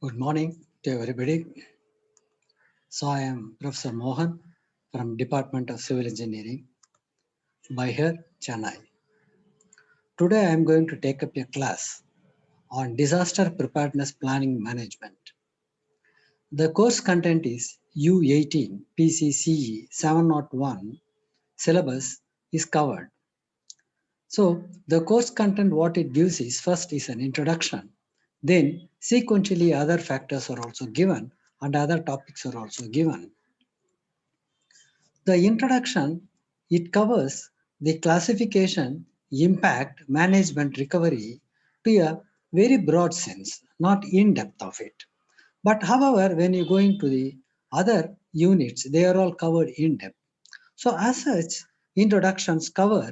Good morning to everybody. So I am Professor Mohan from Department of Civil Engineering, Bihar, Chennai. Today I am going to take up a class on disaster preparedness planning management. The course content is U18 PCCE 701 syllabus is covered. So the course content what it gives is first is an introduction, then sequentially other factors are also given and other topics are also given. The introduction, it covers the classification, impact, management, recovery to a very broad sense, not in depth of it. But however, when you go into the other units, they are all covered in depth. So as such, introductions cover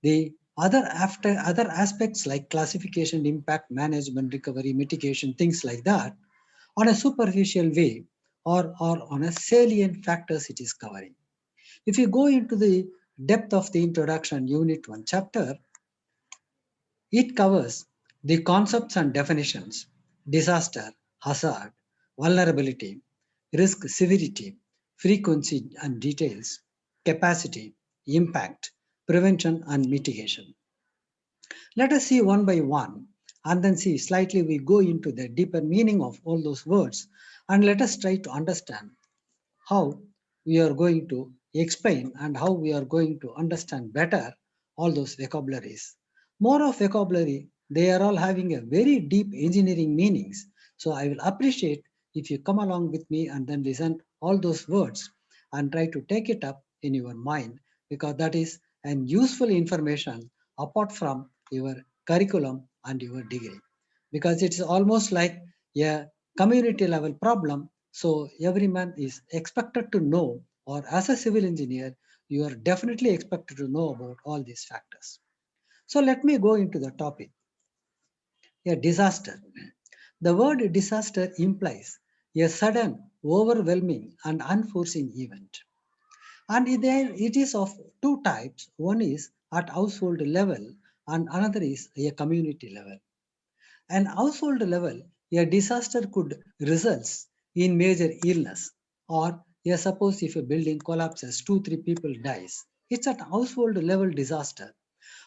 the other aspects like classification, impact, management, recovery, mitigation, things like that, on a superficial way or on a salient factors it is covering. If you go into the depth of the introduction, Unit 1 chapter, it covers the concepts and definitions, disaster, hazard, vulnerability, risk severity, frequency and details, capacity, impact, prevention and mitigation. Let us see one by one and then see slightly we go into the deeper meaning of all those words and let us try to understand how we are going to explain and how we are going to understand better all those vocabularies. More of vocabulary, they are all having a very deep engineering meanings. So I will appreciate if you come along with me and then listen all those words and try to take it up in your mind because that is an useful information apart from your curriculum and your degree. Because it's almost like a community level problem, so every man is expected to know, or as a civil engineer, you are definitely expected to know about all these factors. So let me go into the topic. A disaster. The word disaster implies a sudden, overwhelming, and unforeseen event. And it is of two types. One is at household level, and another is a community level. An household level, a disaster could result in major illness, or suppose if a building collapses, 2 3 people dies. It's a household level disaster,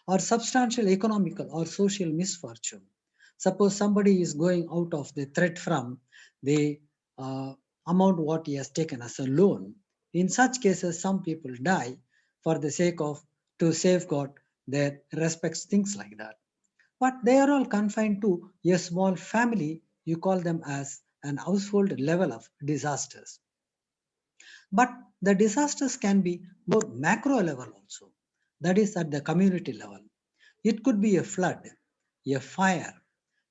or substantial economical or social misfortune. Suppose somebody is going out of the threat from the uh, amount what he has taken as a loan. In such cases, some people die for the sake of to safeguard their respects, things like that. But they are all confined to a small family. You call them as an household level of disasters. But the disasters can be more macro level also, that is at the community level. It could be a flood, a fire,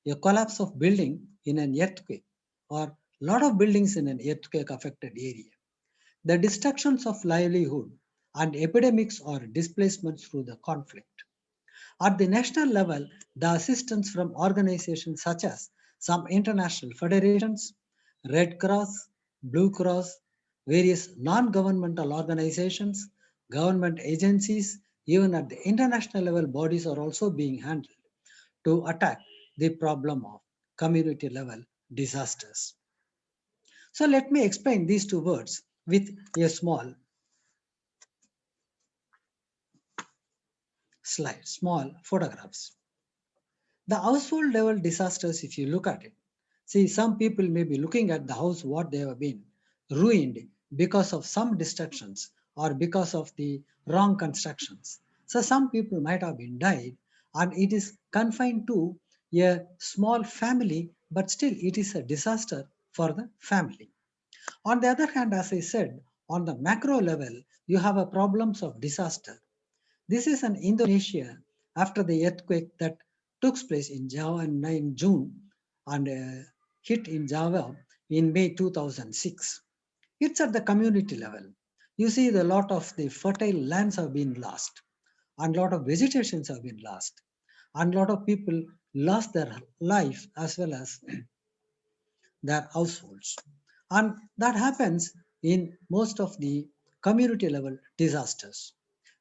a collapse of building in an earthquake, or lot of buildings in an earthquake affected area. The destructions of livelihood and epidemics or displacements through the conflict. At the national level, the assistance from organizations such as some international federations, Red Cross, Blue Cross, various non governmental organizations, government agencies, even at the international level, bodies are also being handled to attack the problem of community level disasters. So, let me explain these two words with a small slide, small photographs. The household level disasters, if you look at it, see, some people may be looking at the house what they have been ruined because of some destructions or because of the wrong constructions. So some people might have been died, and it is confined to a small family, but still it is a disaster for the family. On the other hand, as I said, on the macro level, you have a problems of disaster. This is an Indonesia after the earthquake that took place in Java in June and hit in Java in May 2006. It's at the community level. You see, the lot of the fertile lands have been lost, and lot of vegetations have been lost, and lot of people lost their life as well as their households. And that happens in most of the community level disasters.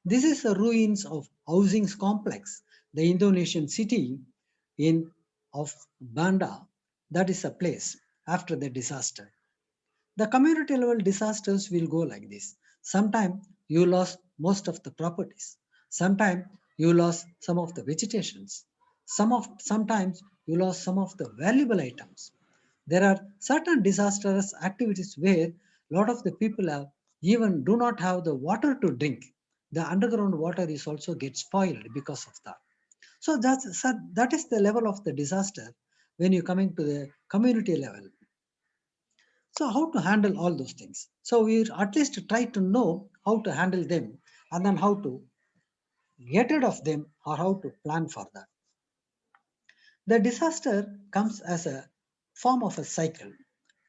This is the ruins of housing complex, the Indonesian city in of Banda, that is a place. after the disaster. The community level disasters will go like this. Sometimes you lost most of the properties. Sometimes you lost some of the vegetations. Sometimes you lost some of the valuable items. There are certain disastrous activities where a lot of the people have even do not have the water to drink. The underground water is also get spoiled because of that. So that is the level of the disaster when you coming to the community level. So how to handle all those things? So we at least try to know how to handle them and then how to get rid of them or how to plan for that. The disaster comes as a form of a cycle.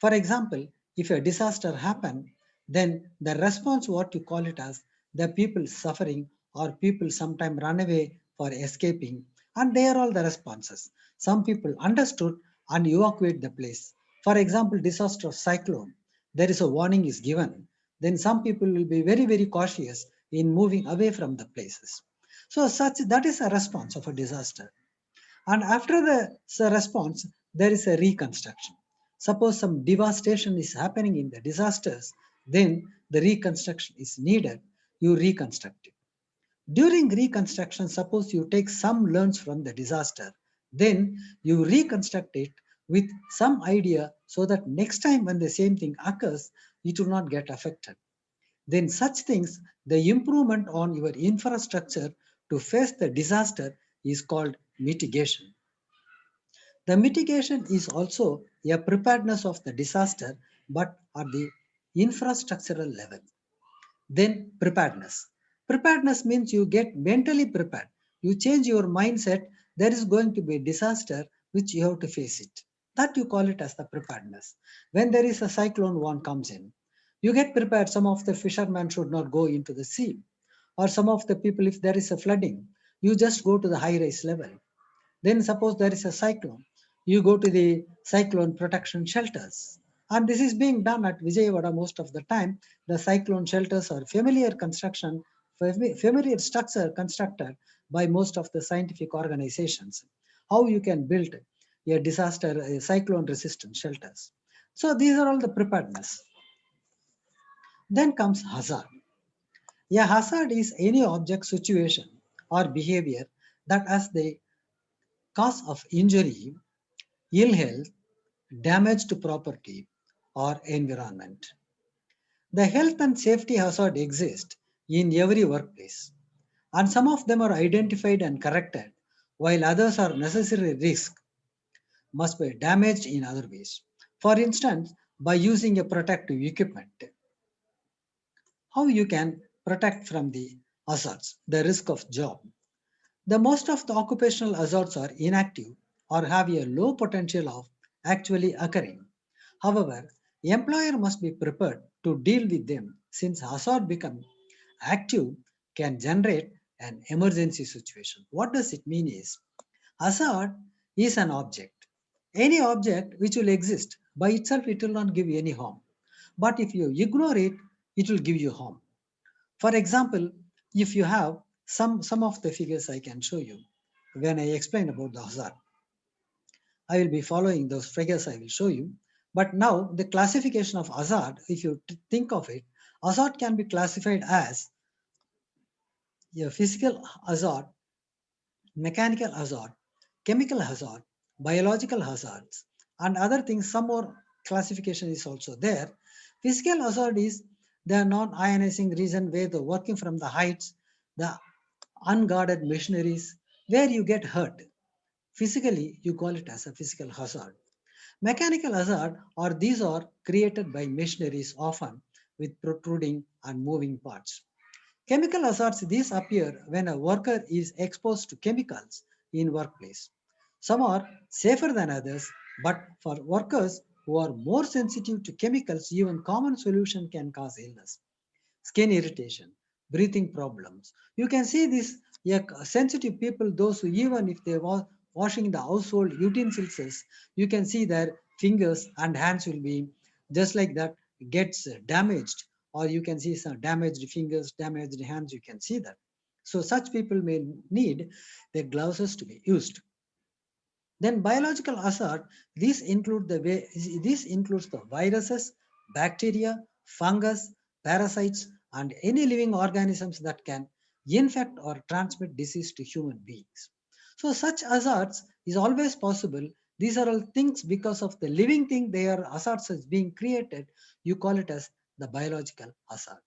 For example, if a disaster happen, then the response, what you call it as, the people suffering or people sometimes run away for escaping, and they are all the responses. Some people understood and evacuate the place. For example, disaster of cyclone, there is a warning is given. Then some people will be very very cautious in moving away from the places. So such that is a response of a disaster. And after the response, there is a reconstruction. Suppose some devastation is happening in the disasters, then the reconstruction is needed. You reconstruct it. During reconstruction, suppose you take some learns from the disaster, then you reconstruct it with some idea so that next time when the same thing occurs, it will not get affected. Then such things, the improvement on your infrastructure to face the disaster is called mitigation. The mitigation is also a preparedness of the disaster, but at the infrastructural level. Then preparedness. Preparedness means you get mentally prepared. You change your mindset. There is going to be a disaster which you have to face it. That you call it as the preparedness. When there is a cyclone one comes in, you get prepared. Some of the fishermen should not go into the sea. Or some of the people, if there is a flooding, you just go to the high rise level. Then suppose there is a cyclone, you go to the cyclone protection shelters. And this is being done at Vijayawada most of the time. The cyclone shelters are familiar construction, familiar structure constructed by most of the scientific organizations. How you can build a disaster, a cyclone resistant shelters. So these are all the preparedness. Then comes hazard. A hazard is any object, situation, or behavior that has the cause of injury, ill health, damage to property, or environment. The health and safety hazard exist in every workplace, and some of them are identified and corrected, while others are necessary risk must be damaged in other ways. For instance, by using a protective equipment, how you can protect from the hazards, the risk of job. The most of the occupational hazards are inactive or have a low potential of actually occurring. However, employer must be prepared to deal with them since hazard become active can generate an emergency situation. What does it mean is hazard is an object. Any object which will exist by itself it will not give you any harm. But if you ignore it, it will give you harm. For example, if you have some of the figures I can show you when I explain about the hazard. I will be following those figures I will show you. But now the classification of hazard, if you think of it, hazard can be classified as a physical hazard, mechanical hazard, chemical hazard, biological hazards, and other things. Some more classification is also there. Physical hazard is the non-ionizing region where the working from the heights, the unguarded machineries, where you get hurt. Physically, you call it as a physical hazard. Mechanical hazard or these are created by machineries often with protruding and moving parts. Chemical hazards, these appear when a worker is exposed to chemicals in workplace. Some are safer than others, but for workers who are more sensitive to chemicals, even common solution can cause illness, skin irritation, breathing problems. You can see this, yeah, sensitive people, those who even if they were washing the household utensils, you can see their fingers and hands will be just like that gets damaged, or you can see some damaged fingers, damaged hands. You can see that. So such people may need their gloves to be used. Then biological hazard, this includes the viruses, bacteria, fungus, parasites, and any living organisms that can infect or transmit disease to human beings. So such hazards is always possible. These are all things because of the living thing they are hazards is being created. You call it as the biological hazard.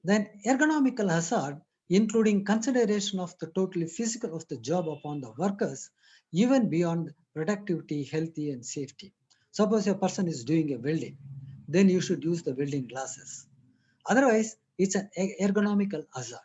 Then ergonomical hazard, including consideration of the totally physical of the job upon the workers, even beyond productivity, healthy, and safety. Suppose a person is doing a welding, then you should use the welding glasses. Otherwise, it's an ergonomical hazard.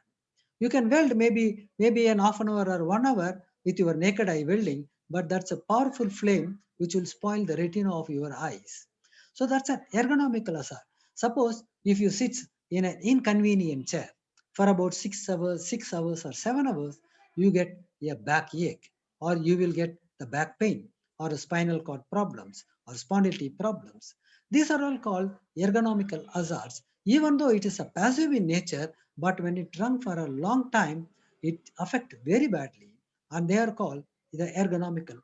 You can weld maybe an half an hour or 1 hour with your naked eye welding, but that's a powerful flame which will spoil the retina of your eyes. So that's an ergonomical hazard. Suppose if you sit in an inconvenient chair for about 6 hours or 7 hours, you get a backache, or you will get the back pain, or spinal cord problems, or spondylarthritis problems. These are all called ergonomical hazards, even though it is a passive in nature, but when it run for a long time, it affect very badly, and they are called the ergonomical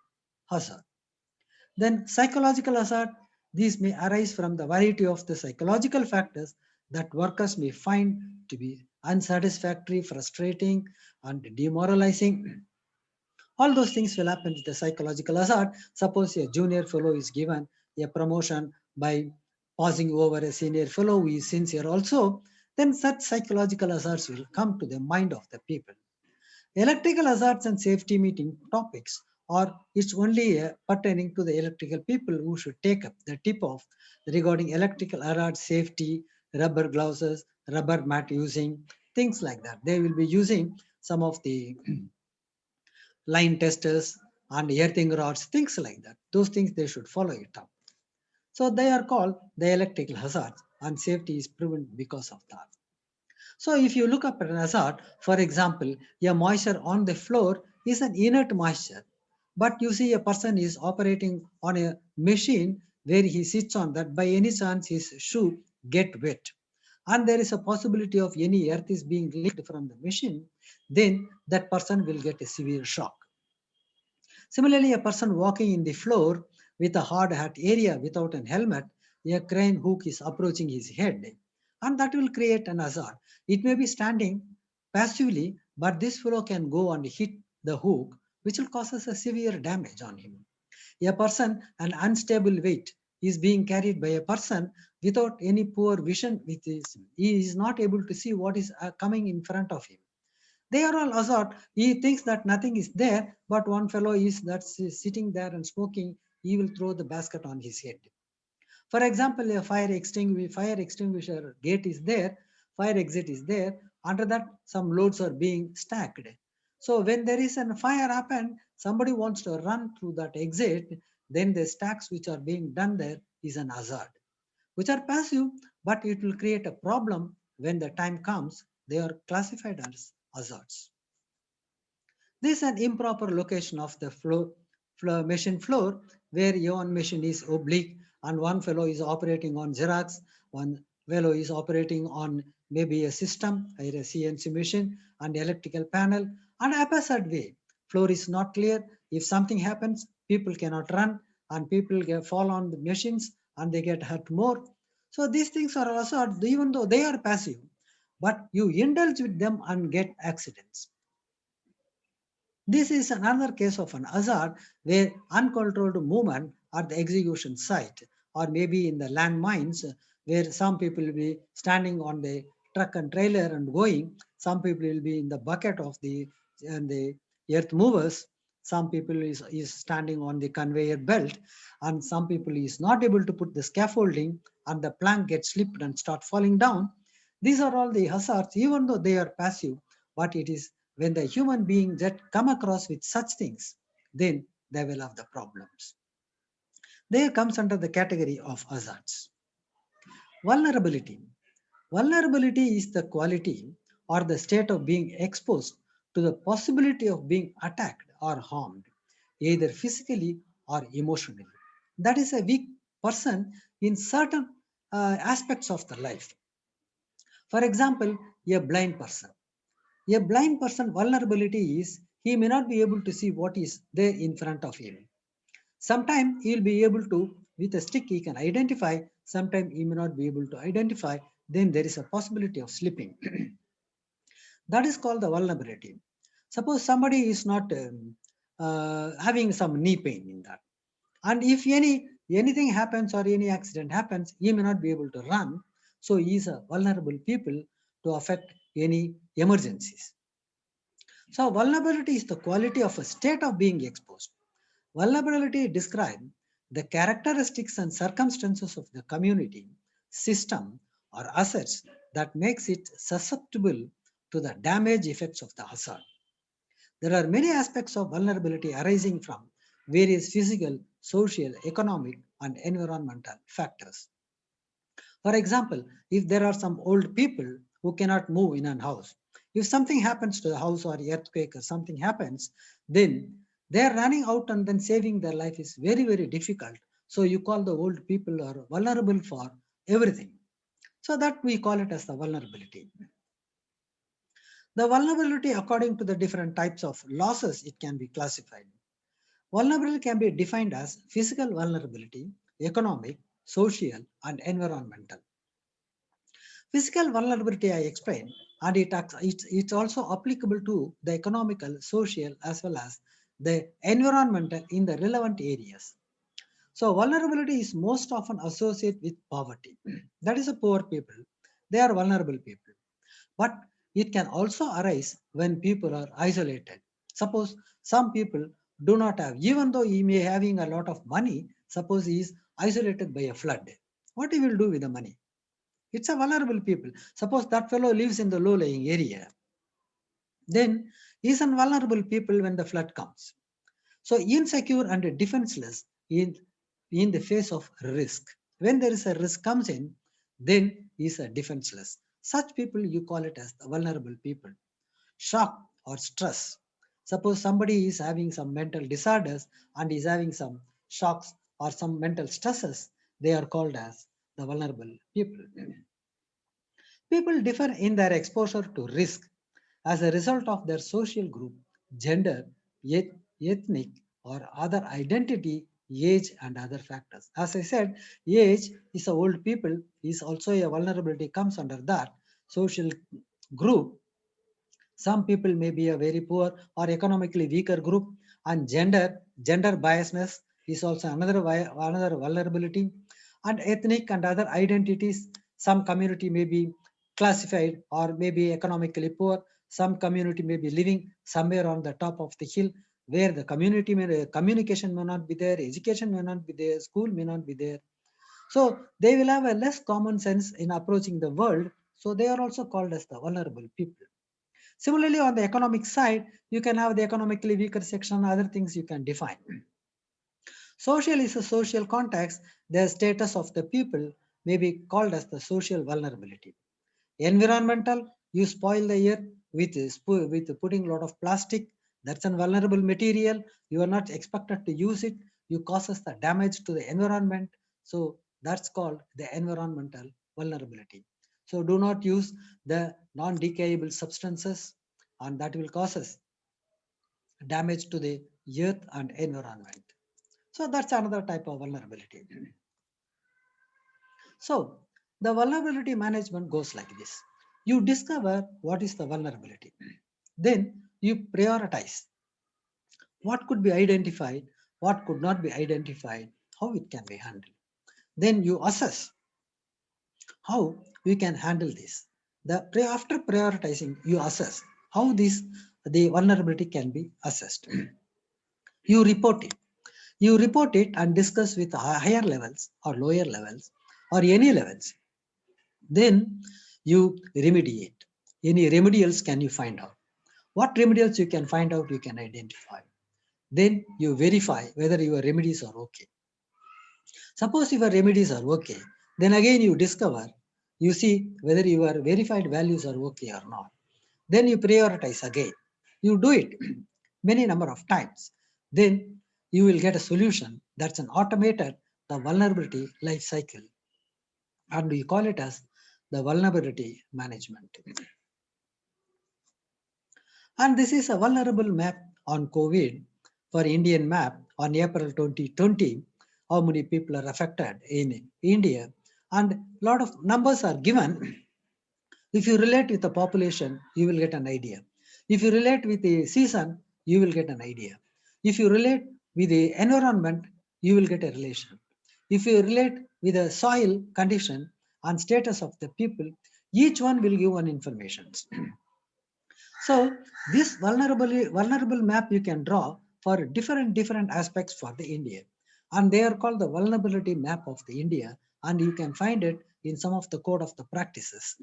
hazard. Then psychological hazard, these may arise from the variety of the psychological factors that workers may find to be unsatisfactory, frustrating, and demoralizing. All those things will happen with the psychological hazard. Suppose a junior fellow is given a promotion by passing over a senior fellow who is sincere also, then such psychological hazards will come to the mind of the people. Electrical hazards and safety meeting topics, or it's only pertaining to the electrical people who should take up the tip off regarding electrical hazard safety, rubber gloves, rubber mat using, things like that. They will be using some of the line testers and earthing rods, things like that. Those things they should follow it up. So they are called the electrical hazards, and safety is prevented because of that. So if you look up at an hazard, for example, a moisture on the floor is an inert moisture. But you see a person is operating on a machine where he sits on that, by any chance his shoe get wet. And there is a possibility of any earth is being leaked from the machine, then that person will get a severe shock. Similarly, a person walking in the floor with a hard hat area without an helmet, a crane hook is approaching his head, and that will create an hazard. It may be standing passively, but this fellow can go and hit the hook, which will cause us a severe damage on him. A person, an unstable weight, is being carried by a person without any poor vision. He is not able to see what is coming in front of him. They are all hazard. He thinks that nothing is there, but one fellow is that's sitting there and smoking. He will throw the basket on his head. For example, a fire extinguisher gate is there, fire exit is there. Under that, some loads are being stacked. So when there is a fire happen, somebody wants to run through that exit, then the stacks which are being done there is an hazard, which are passive, but it will create a problem when the time comes. They are classified as hazards. This is an improper location of the machine floor, where one machine is oblique and one fellow is operating on Xerox, one fellow is operating on maybe a system, either a CNC machine and electrical panel, and opposite way. Floor is not clear. If something happens, people cannot run, and people fall on the machines and they get hurt more. So these things are also, even though they are passive, but you indulge with them and get accidents. This is another case of an hazard where uncontrolled movement at the execution site, or maybe in the landmines, where some people will be standing on the truck and trailer and going, some people will be in the bucket of the earth movers, some people is standing on the conveyor belt, and some people is not able to put the scaffolding, and the plank gets slipped and start falling down. These are all the hazards, even though they are passive, but it is when the human being that come across with such things, then they will have the problems. There comes under the category of hazards. Vulnerability. Vulnerability is the quality or the state of being exposed to the possibility of being attacked or harmed, either physically or emotionally. That is a weak person in certain aspects of the life. For example, a blind person. A blind person vulnerability is he may not be able to see what is there in front of him. Sometimes he will be able to, with a stick, he can identify. Sometimes he may not be able to identify. Then there is a possibility of slipping. That is called the vulnerability. Suppose somebody is not having some knee pain in that, and if anything happens or any accident happens, he may not be able to run. So he is a vulnerable people to affect any emergencies. So vulnerability is the quality of a state of being exposed. Vulnerability describes the characteristics and circumstances of the community, system, or assets that makes it susceptible to the damage effects of the hazard. There are many aspects of vulnerability arising from various physical, social, economic, and environmental factors. For example, if there are some old people who cannot move in a house, if something happens to the house or earthquake or something happens, then they are running out and then saving their life is very, very difficult. So you call the old people are vulnerable for everything. So that we call it as the vulnerability. The vulnerability, according to the different types of losses, it can be classified. Vulnerability can be defined as physical vulnerability, economic, social, and environmental. Physical vulnerability I explained, and it's also applicable to the economical, social, as well as the environmental in the relevant areas. So vulnerability is most often associated with poverty. That is a poor people. They are vulnerable people. But it can also arise when people are isolated. Suppose some people do not have, even though he may having a lot of money, suppose he is isolated by a flood. What he will do with the money? It's a vulnerable people. Suppose that fellow lives in the low-lying area. Then he is a vulnerable people when the flood comes. So insecure and defenseless in the face of risk. When there is a risk comes in, then he is a defenseless. Such people you call it as the vulnerable people. Shock or stress. Suppose somebody is having some mental disorders and is having some shocks or some mental stresses, they are called as the vulnerable people. People differ in their exposure to risk as a result of their social group, gender, ethnic, or other identity, age, and other factors. As I said, age is a old people, is also a vulnerability comes under that. Social group, some people may be a very poor or economically weaker group, and gender biasness is also another vulnerability, and ethnic and other identities. Some community may be classified or may be economically poor. Some community may be living somewhere on the top of the hill where the communication may not be there, education may not be there, school may not be there. So they will have a less common sense in approaching the world. So they are also called as the vulnerable people. Similarly, on the economic side, you can have the economically weaker section, other things you can define. Social is a social context. The status of the people may be called as the social vulnerability. Environmental, you spoil the earth with putting a lot of plastic. That's a vulnerable material. You are not expected to use it. You causes the damage to the environment. So that's called the environmental vulnerability. So do not use the non-decayable substances, and that will cause us damage to the earth and environment. So that's another type of vulnerability. So the vulnerability management goes like this. You discover what is the vulnerability. Then you prioritize what could be identified, what could not be identified, how it can be handled. Then you assess how you can handle this. After prioritizing, you assess how the vulnerability can be assessed. You report it. You report it and discuss with higher levels or lower levels or any levels. Then you remediate. Any remedials can you find out? What remedials you can find out, you can identify. Then you verify whether your remedies are okay. Suppose your remedies are okay, then again you discover, you see whether your verified values are okay or not. Then you prioritize again. You do it many number of times. Then you will get a solution that's an automated the vulnerability life cycle. And we call it as the vulnerability management. And this is a vulnerable map on COVID for Indian map on April 2020, how many people are affected in India, and a lot of numbers are given. If you relate with the population, you will get an idea. If you relate with the season, you will get an idea. If you relate with the environment, you will get a relation. If you relate with the soil condition and status of the people, each one will give one information. So this vulnerable map you can draw for different aspects for the India, and they are called the vulnerability map of the India, and you can find it in some of the code of the practices.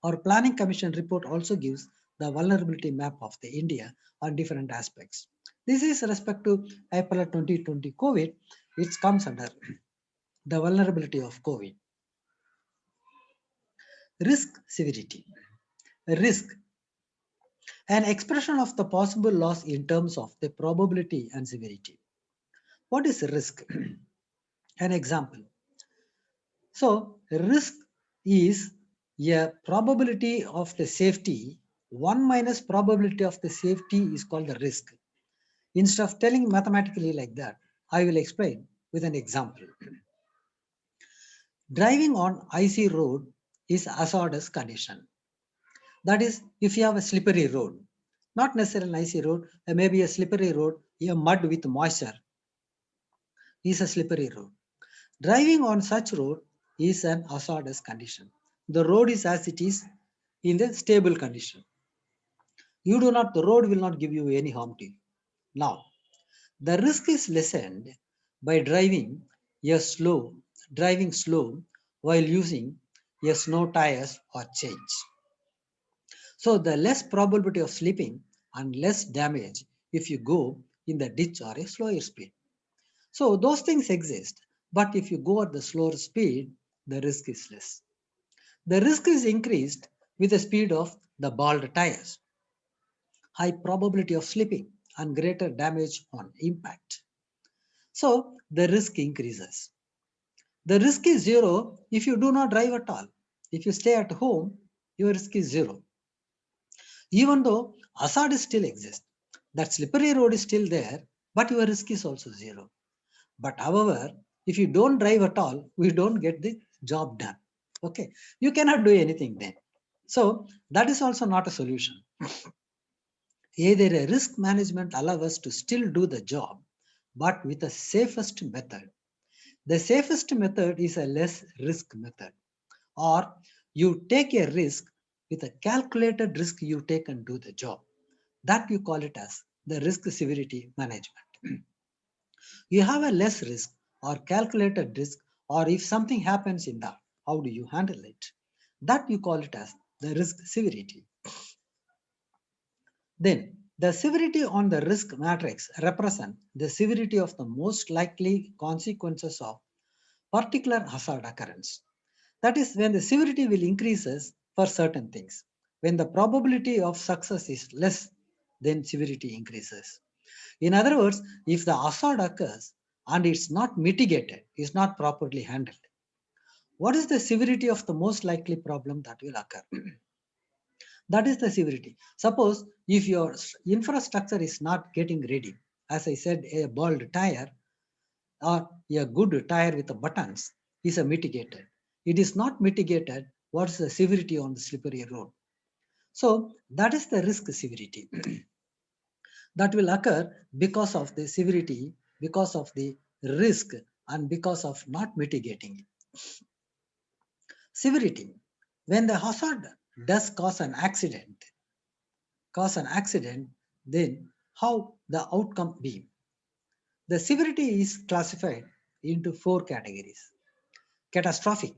Our planning commission report also gives the vulnerability map of the India on different aspects. This is respect to April 2020 COVID, which comes under the vulnerability of COVID. Risk severity. Risk, an expression of the possible loss in terms of the probability and severity. What is risk? An example. So, risk is a probability of the safety. 1 minus probability of the safety is called the risk. Instead of telling mathematically like that, I will explain with an example. Driving on icy road is hazardous condition. That is, if you have a slippery road, not necessarily an icy road, maybe a slippery road, a mud with moisture is a slippery road. Driving on such road is an hazardous condition. The road is as it is in the stable condition. The road will not give you any harm to you. Now, the risk is lessened by driving slow while using a snow tires or chains. So the less probability of slipping and less damage if you go in the ditch or a slower speed. So those things exist, but if you go at the slower speed, the risk is less. The risk is increased with the speed of the bald tires, high probability of slipping, and greater damage on impact. So the risk increases. The risk is zero if you do not drive at all. If you stay at home, your risk is zero. Even though hazard still exists, that slippery road is still there, but your risk is also zero. But however, if you don't drive at all, we don't get the job done. Okay, you cannot do anything then. So that is also not a solution. Either a risk management allows us to still do the job, but with the safest method. The safest method is a less risk method, or you take a risk with a calculated risk you take and do the job. That you call it as the risk severity management. You have a less risk or calculated risk, or if something happens in that, how do you handle it? That you call it as the risk severity. Then the severity on the risk matrix represent the severity of the most likely consequences of particular hazard occurrence. That is when the severity will increases for certain things. When the probability of success is less, then severity increases. In other words, if the hazard occurs and it's not mitigated, is not properly handled, what is the severity of the most likely problem that will occur? That is the severity. Suppose if your infrastructure is not getting ready, as I said, a bald tire or a good tire with the buttons is a mitigated. It is not mitigated, what is the severity on the slippery road? So that is the risk severity that will occur because of the severity, because of the risk, and because of not mitigating it. Severity. When the hazard does cause an accident, then how the outcome be? The severity is classified into 4 categories. Catastrophic,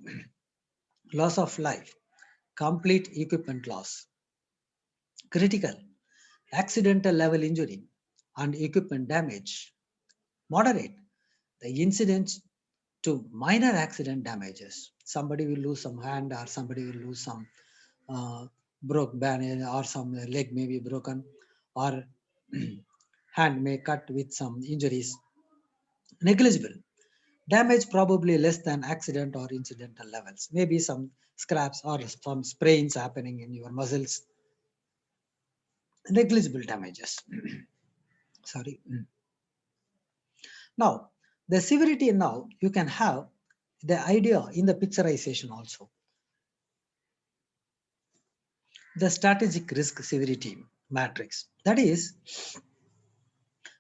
loss of life, complete equipment loss. Critical, accidental level injury and equipment damage. Moderate, the incidents to minor accident damages. Somebody will lose some hand, or somebody will lose some broke bone, or some leg may be broken, or hand may cut with some injuries. Negligible, damage probably less than accident or incidental levels. Maybe some scraps or some sprains happening in your muscles. negligible damages. Sorry. Now, the severity, now you can have the idea in the picturization also. The strategic risk severity matrix. That is,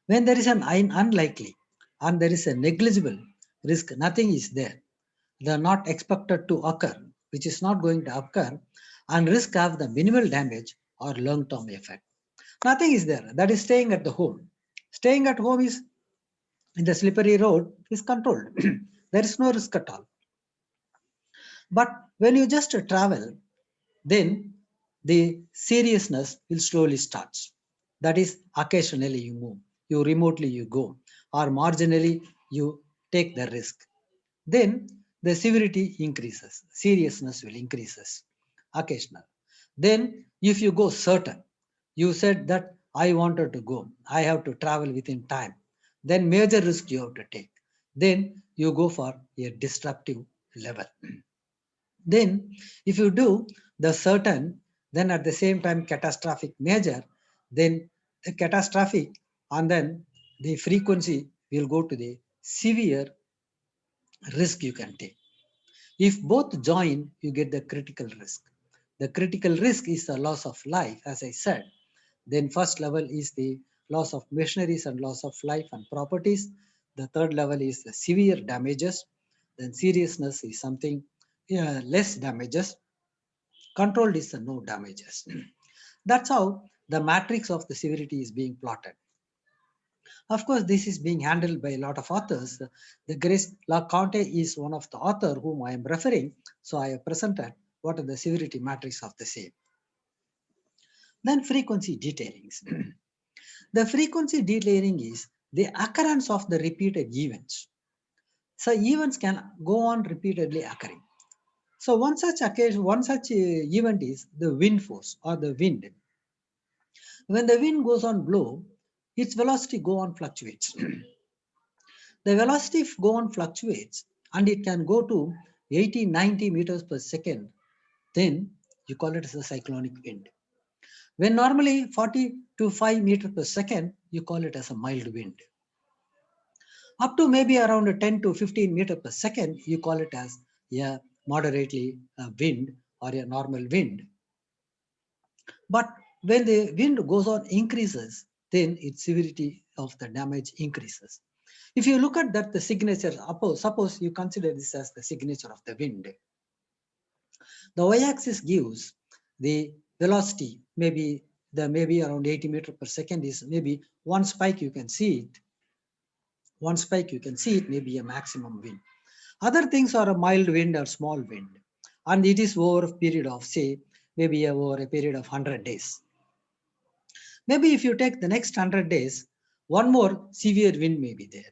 when there is an unlikely and there is a negligible risk, nothing is there. They are not expected to occur, which is not going to occur, and risk have the minimal damage or long-term effect. Nothing is there. That is staying at the home. Staying at home is in the slippery road is controlled. There is no risk at all. But when you just travel, then the seriousness will slowly start. That is, occasionally you move, you remotely you go, or marginally you take the risk. Then the severity increases, seriousness will increases, occasional. Then if you go certain, you said that I wanted to go, I have to travel within time, then major risk you have to take. Then you go for a disruptive level. Then, if you do the certain, then at the same time catastrophic major, then the catastrophic and then the frequency will go to the severe risk you can take. If both join, you get the critical risk. The critical risk is the loss of life, as I said. Then first level is the loss of machineries and loss of life and properties. The third level is the severe damages. Then seriousness is something less damages. Controlled is the no damages. That's how the matrix of the severity is being plotted. Of course, this is being handled by a lot of authors. The Grace LaConte is one of the author whom I am referring. So I have presented what are the severity matrix of the same. Then frequency detailings. The frequency detailing is the occurrence of the repeated events. So events can go on repeatedly occurring. So one such occasion, one such event is the wind force or the wind. When the wind goes on blow, its velocity go on fluctuates. The velocity go on fluctuates and it can go to 80, 90 meters per second. Then you call it as a cyclonic wind. When normally 40 to 5 meters per second, you call it as a mild wind. Up to maybe around 10 to 15 meters per second, you call it as a moderately wind or a normal wind. But when the wind goes on increases, then its severity of the damage increases. If you look at that, the signature, suppose you consider this as the signature of the wind. The y-axis gives the velocity, maybe around 80 meters per second is maybe one spike you can see it. One spike you can see it may be a maximum wind. Other things are a mild wind or small wind. And it is over a period of, say, maybe over a period of 100 days. Maybe if you take the next 100 days, one more severe wind may be there.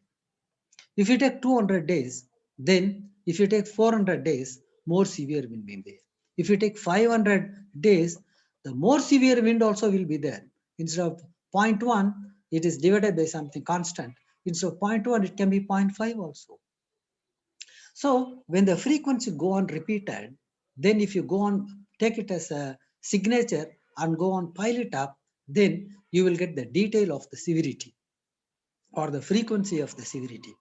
If you take 200 days, then if you take 400 days, more severe wind may be there. If you take 500 days, the more severe wind also will be there. Instead of 0.1, it is divided by something constant. Instead of 0.1, it can be 0.5 also. So when the frequency go on repeated, then if you go on, take it as a signature and go on pile it up, then you will get the detail of the severity or the frequency of the severity.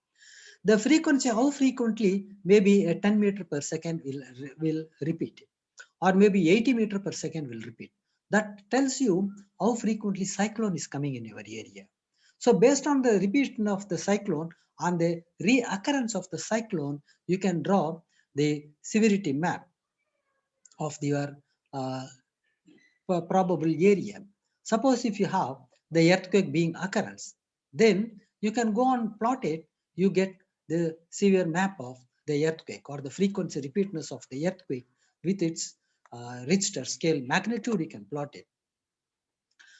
The frequency, how frequently, maybe a 10 meter per second will repeat, or maybe 80 meter per second will repeat. That tells you how frequently cyclone is coming in your area. So based on the repeat of the cyclone and the reoccurrence of the cyclone, you can draw the severity map of your probable area. Suppose if you have the earthquake being occurrence, then you can go and plot it, you get the severe map of the earthquake or the frequency repeatedness of the earthquake with its Richter scale magnitude, you can plot it.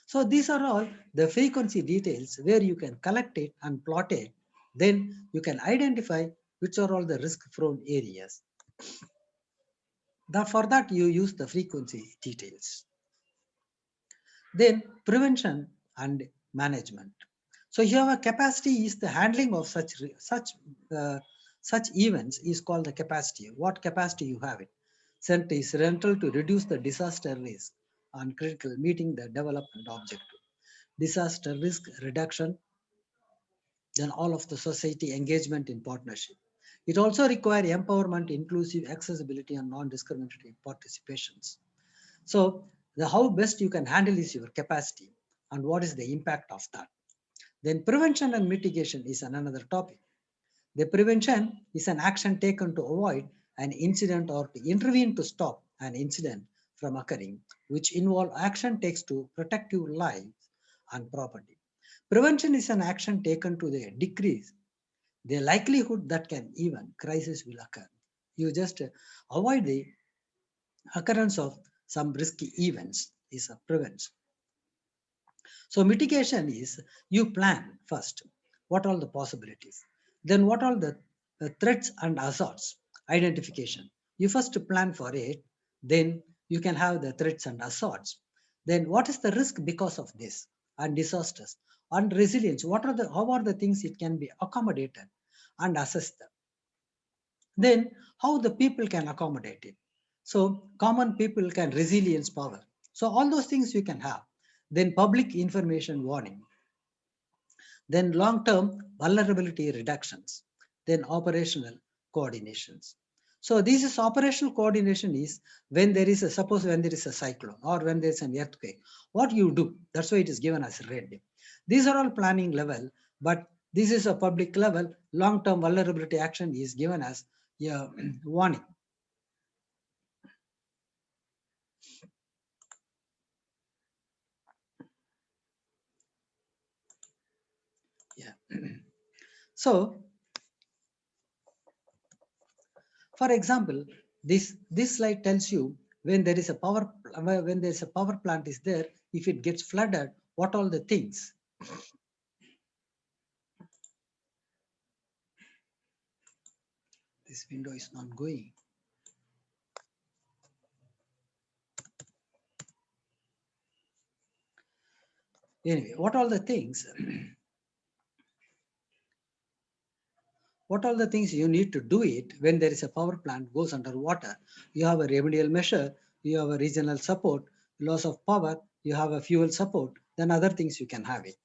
So these are all the frequency details where you can collect it and plot it. Then you can identify which are all the risk-prone areas. For that, you use the frequency details. Then prevention and management. So here our capacity is the handling of such events is called the capacity. What capacity you have it? Cent is rental to reduce the disaster risk. and critical meeting the development objective. Disaster risk reduction, then all of the society engagement in partnership. It also requires empowerment, inclusive accessibility, and non-discriminatory participations. So the how best you can handle is your capacity and what is the impact of that. Then prevention and mitigation is another topic. The prevention is an action taken to avoid an incident or to intervene to stop an incident from occurring, which involve action takes to protect your lives and property. Prevention is an action taken to decrease the likelihood that can even crisis will occur. You just avoid the occurrence of some risky events is a prevention. So mitigation is you plan first what all the possibilities, then what all the threats and hazards identification. You first plan for it, then you can have the threats and hazards. Then what is the risk because of this and disasters and resilience? What are the how are the things it can be accommodated and assess them? Then how the people can accommodate it. So common people can resilience power. So all those things you can have. Then public information warning, then long-term vulnerability reductions, then operational coordinations. So this is operational coordination is when there is a suppose when there is a cyclone or when there is an earthquake, what you do. That's why it is given as red. These are all planning level, but this is a public level. Long-term vulnerability action is given as a warning. Yeah. So, for example, this slide tells you when there is a power plant is there, if it gets flooded, what all the things. This window is not going. Anyway, what all the things? What all the things you need to do it when there is a power plant goes underwater? You have a remedial measure, you have a regional support, loss of power, you have a fuel support, then other things you can have it.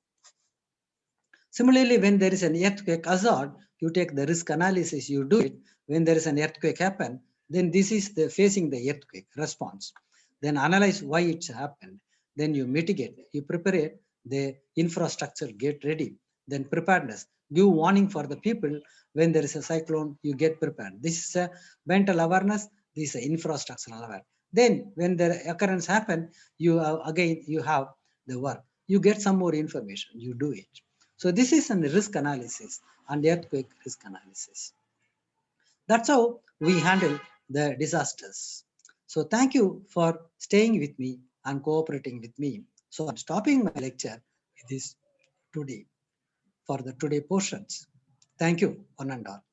Similarly, when there is an earthquake hazard, you take the risk analysis, you do it. When there is an earthquake happen, then this is the facing the earthquake response. Then analyze why it's happened. Then you mitigate, you prepare the infrastructure, get ready. Then preparedness, give warning for the people when there is a cyclone, you get prepared. This is a mental awareness, this is infrastructural awareness. Then when the occurrence happen, you again you have the work. You get some more information, you do it. So this is a risk analysis and earthquake risk analysis. That's how we handle the disasters. So thank you for staying with me and cooperating with me. So I'm stopping my lecture with this today for the today portions. Thank you, one and all.